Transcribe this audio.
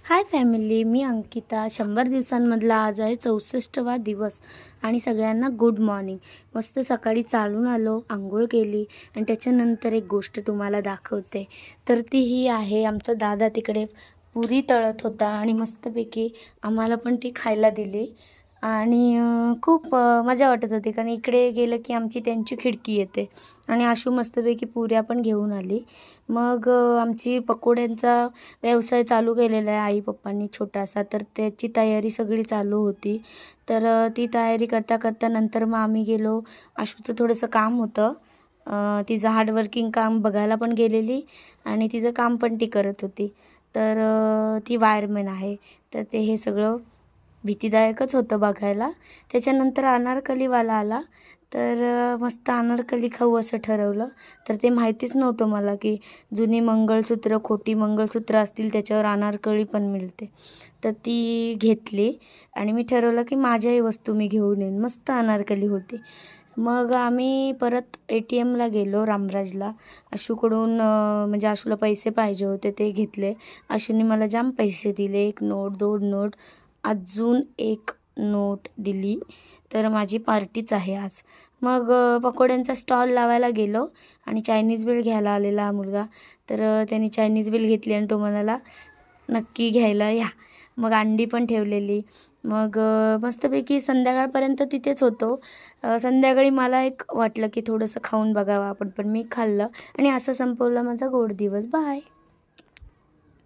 Hi family, मी अंकिता. 100 दिवसांमधला आज आहे 64वा दिवस आणि सगळ्यांना गुड मॉर्निंग. मस्त सकाळी चालून आलो, आंघोळ केली आणि त्याच्यानंतर एक गोष्ट तुम्हाला दाखवते. तर ती ही आहे, आमचा दादा तिकडे पुरी तळत होता आणि मस्तपैकी आम्हाला पण ती खायला दिली आणि खूप मजा वाटत होती, कारण इकडे गेलं की आमची त्यांची खिडकी येते आणि आशू मस्तपैकी पुऱ्या पण घेऊन आली. मग आमची पकोड्यांचा व्यवसाय चालू केलेला आहे आई पप्पांनी छोटासा, तर त्याची तयारी सगळी चालू होती. तर ती तयारी करता करता नंतर मग आम्ही गेलो. आशूचं थोडंसं काम होतं, तिचं हार्डवर्किंग काम बघायला पण गेलेली आणि तिचं काम पण ती करत होती. तर ती वायरमॅन आहे, तर ते हे सगळं भीतीदायकच होतं बघायला. त्याच्यानंतर अनारकलीवाला आला, तर मस्त अनारकली खाऊ असं ठरवलं. तर ते माहितीच नव्हतं मला की जुनी मंगळसूत्र, खोटी मंगळसूत्र असतील त्याच्यावर अनारकली पण मिळते. तर ती घेतली आणि मी ठरवलं की माझ्याही वस्तू मी घेऊन येईन. मस्त अनारकली होती. मग आम्ही परत ATMला गेलो, रामराजला. आशूकडून म्हणजे आशूला पैसे पाहिजे होते, ते घेतले. आशूने मला जाम पैसे दिले. 1 नोट, 2 नोट, अजून 1 नोट दिली. तर माझी पार्टीच आहे आज. मग पकोड्यांचा स्टॉल लावायला गेलो आणि चायनीज भेळ घ्यायला आलेला हा मुलगा. तर त्यांनी चायनीज भेळ घेतली आणि तो म्हणाला नक्की घ्यायला या. मग अंडी पण ठेवलेली. मग मस्तपैकी संध्याकाळपर्यंत तिथेच होतो. संध्याकाळी मला एक वाटलं की थोडंसं खाऊन बघावं आपण, पण मी खाल्लं आणि असं संपवला माझा गोड दिवस. बाय.